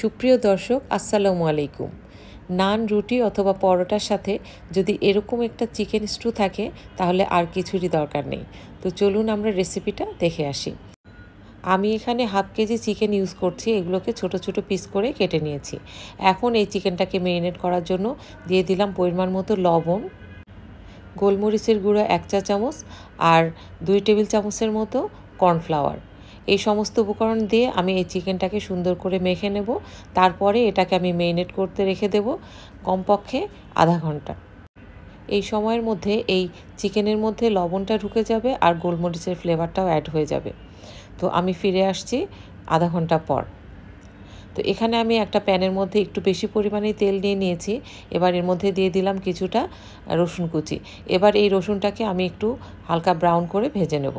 সুপ্রিয় দর্শক, আসসালামু আলাইকুম। নান, রুটি অথবা পরোটার সাথে যদি এরকম একটা চিকেন স্টু থাকে তাহলে আর কিছুরই দরকার নেই। তো চলুন আমরা রেসিপিটা দেখে আসি। আমি এখানে হাফ কেজি চিকেন ইউজ করছি। এগুলোকে ছোট ছোট পিস করে কেটে নিয়েছি। এখন এই চিকেনটাকে ম্যারিনেট করার জন্য দিয়ে দিলাম পরিমাণ মতো লবণ, গোলমরিচের গুঁড়ো 1 চা চামচ আর 2 টেবিল চামচের মতো কর্নফ্লাওয়ার। এই সমস্ত উপকরণ দিয়ে আমি এই চিকেনটাকে সুন্দর করে মেখে নেব। তারপরে এটাকে আমি ম্যারিনেট করতে রেখে দেব কমপক্ষে আধা ঘন্টা। এই সময়ের মধ্যে এই চিকেনের মধ্যে লবণটা ঢুকে যাবে আর গোলমরিচের ফ্লেভারটাও অ্যাড হয়ে যাবে। তো আমি ফিরে আসছি আধা ঘন্টা পর। তো এখানে আমি একটা প্যানের মধ্যে একটু বেশি পরিমাণে তেল নিয়ে নিয়েছি। এবার এর মধ্যে দিয়ে দিলাম কিছুটা রসুন কুচি। এবার এই রসুনটাকে আমি একটু হালকা ব্রাউন করে ভেজে নেব।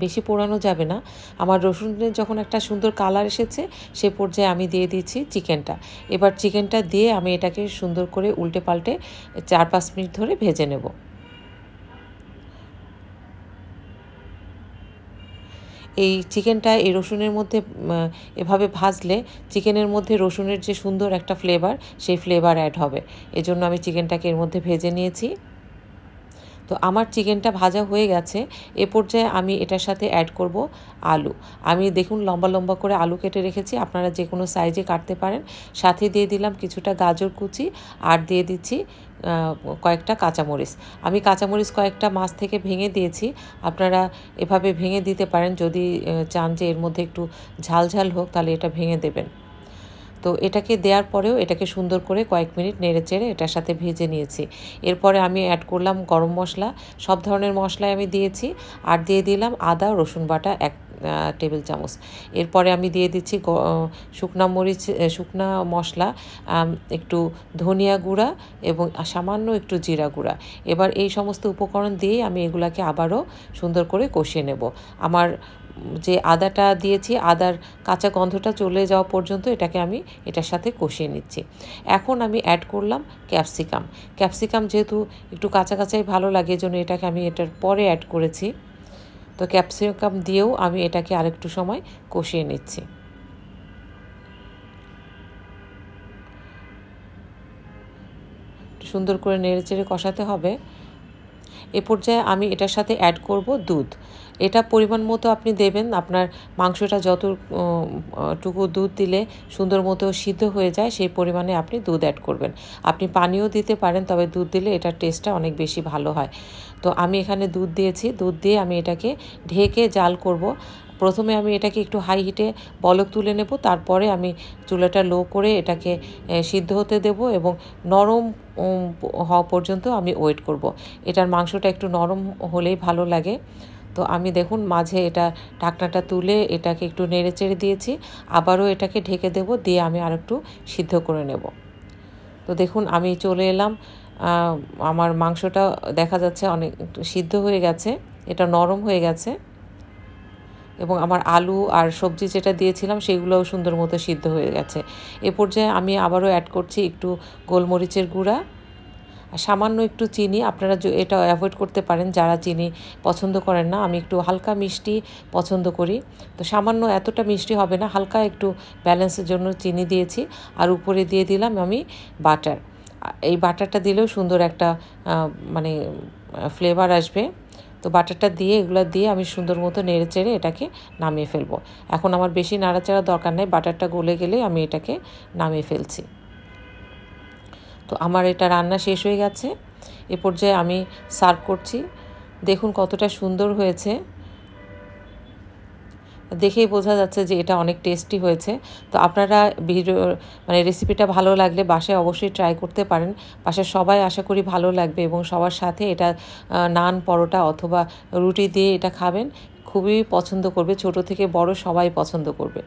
বেশি পোড়ানো যাবে না। আমার রসুনের যখন একটা সুন্দর কালার এসেছে সে পর্যায়ে আমি দিয়ে দিচ্ছি চিকেনটা। এবার চিকেনটা দিয়ে আমি এটাকে সুন্দর করে উল্টে পাল্টে 4-5 মিনিট ধরে ভেজে নেব। এই চিকেনটা এই রসুনের মধ্যে এভাবে ভাজলে চিকেনের মধ্যে রসুনের যে সুন্দর একটা ফ্লেভার, সেই ফ্লেভার অ্যাড হবে। এজন্য আমি চিকেনটাকে এর মধ্যে ভেজে নিয়েছি। তো আমার চিকেনটা ভাজা হয়ে গেছে। এ পর্যায়ে আমি এটার সাথে অ্যাড করব আলু। আমি দেখুন লম্বা লম্বা করে আলু কেটে রেখেছি, আপনারা যে কোনো সাইজে কাটতে পারেন। সাথে দিয়ে দিলাম কিছুটা গাজর কুচি আর দিয়ে দিচ্ছি কয়েকটা কাঁচামরিচ। আমি কাঁচামরিচ কয়েকটা মাছ থেকে ভেঙে দিয়েছি। আপনারা এভাবে ভেঙে দিতে পারেন, যদি চান যে এর মধ্যে একটু ঝাল ঝাল হোক তাহলে এটা ভেঙে দেবেন। তো এটাকে দেওয়ার পরেও এটাকে সুন্দর করে কয়েক মিনিট নেড়ে চেড়ে এটার সাথে ভেজে নিয়েছি। এরপরে আমি অ্যাড করলাম গরম মশলা, সব ধরনের মশলাই আমি দিয়েছি। আর দিয়ে দিলাম আদা রসুন বাটা 1 টেবিল চামচ। এরপরে আমি দিয়ে দিচ্ছি শুকনা মশলা, একটু ধনিয়া গুঁড়া এবং সামান্য একটু জিরা গুঁড়া। এবার এই সমস্ত উপকরণ দিয়েই আমি এগুলাকে আবারও সুন্দর করে কষিয়ে নেব। আমার যে আদাটা দিয়েছি, আদার কাঁচা গন্ধটা চলে যাওয়া পর্যন্ত এটাকে আমি এটার সাথে কষিয়ে নিচ্ছি। এখন আমি অ্যাড করলাম ক্যাপসিকাম যেহেতু একটু কাঁচা কাঁচাই ভালো লাগে, জন্য এটাকে আমি এটার পরে অ্যাড করেছি। তো ক্যাপসিকাম দিয়েও আমি এটাকে আরেকটু সময় কষিয়ে নিচ্ছি। সুন্দর করে নেড়েচেড়ে কষাতে হবে। এ পর্যায়ে আমি এটার সাথে অ্যাড করব দুধ। এটা পরিমাণ মতো আপনি দেবেন। আপনার মাংসটা যতটুকু দুধ দিলে সুন্দর মতো সিদ্ধ হয়ে যায় সেই পরিমাণে আপনি দুধ অ্যাড করবেন। আপনি পানিও দিতে পারেন, তবে দুধ দিলে এটার টেস্টটা অনেক বেশি ভালো হয়। তো আমি এখানে দুধ দিয়েছি। দুধ দিয়ে আমি এটাকে ঢেকে জাল করব। প্রথমে আমি এটাকে একটু হাই হিটে বলক তুলে নেব, তারপরে আমি চুলাটা লো করে এটাকে সিদ্ধ হতে দেব এবং নরম হওয়া পর্যন্ত আমি ওয়েট করব। এটার মাংসটা একটু নরম হলেই ভালো লাগে। তো আমি দেখুন মাঝে এটা ঢাকনাটা তুলে এটাকে একটু নেড়ে চেড়ে দিয়েছি। আবারও এটাকে ঢেকে দেব, দিয়ে আমি আরেকটু সিদ্ধ করে নেব। তো দেখুন আমি চলে এলাম। আমার মাংসটা দেখা যাচ্ছে অনেক সিদ্ধ হয়ে গেছে, এটা নরম হয়ে গেছে এবং আমার আলু আর সবজি যেটা দিয়েছিলাম সেগুলোও সুন্দর মতো সিদ্ধ হয়ে গেছে। এ পর্যায়ে আমি আবারও অ্যাড করছি একটু গোলমরিচের গুঁড়া আর সামান্য একটু চিনি। আপনারা এটা অ্যাভয়েড করতে পারেন যারা চিনি পছন্দ করেন না। আমি একটু হালকা মিষ্টি পছন্দ করি, তো সামান্য, এতটা মিষ্টি হবে না, হালকা একটু ব্যালেন্সের জন্য চিনি দিয়েছি। আর উপরে দিয়ে দিলাম আমি বাটার। এই বাটারটা দিলেও সুন্দর একটা মানে ফ্লেভার আসবে। তো বাটারটা দিয়ে এগুলো দিয়ে আমি সুন্দর মতো নেড়ে চেড়ে এটাকে নামিয়ে ফেলবো। এখন আমার বেশি নাড়াচাড়া দরকার নেই, বাটারটা গলে গেলে আমি এটাকে নামিয়ে ফেলছি। তো আমার এটা রান্না শেষ হয়ে গেছে। এ পর্যায়ে আমি সার্ভ করছি। দেখুন কতটা সুন্দর হয়েছে, দেখেই বোঝা যাচ্ছে যে এটা অনেক টেস্টি হয়েছে। তো আপনারা রেসিপিটা ভালো লাগলে বাসায় অবশ্যই ট্রাই করতে পারেন। বাসায় সবাই আশা করি ভালো লাগবে এবং সবার সাথে এটা নান, পরোটা অথবা রুটি দিয়ে এটা খাবেন, খুবই পছন্দ করবে। ছোট থেকে বড় সবাই পছন্দ করবে।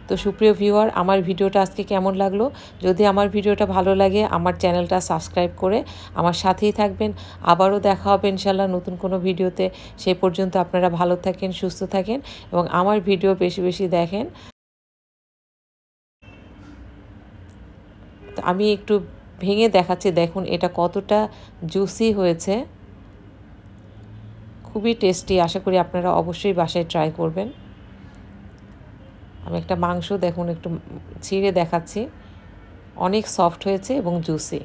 তো সুপ্রিয় ভিউয়ার, আমার ভিডিওটা আজকে কেমন লাগলো? যদি আমার ভিডিওটা ভালো লাগে আমার চ্যানেলটা সাবস্ক্রাইব করে আমার সাথেই থাকবেন। আবারও দেখা হবে ইনশাল্লাহ নতুন কোনো ভিডিওতে। সেই পর্যন্ত আপনারা ভালো থাকেন, সুস্থ থাকেন এবং আমার ভিডিও বেশি বেশি দেখেন। তো আমি একটু ভেঙে দেখাচ্ছি, দেখুন এটা কতটা জুসি হয়েছে, খুবই টেস্টি। আশা করি আপনারা অবশ্যই বাসায় ট্রাই করবেন। আমি একটা মাংস দেখুন একটু ছিঁড়ে দেখাচ্ছি, অনেক সফট হয়েছে এবং জুসি।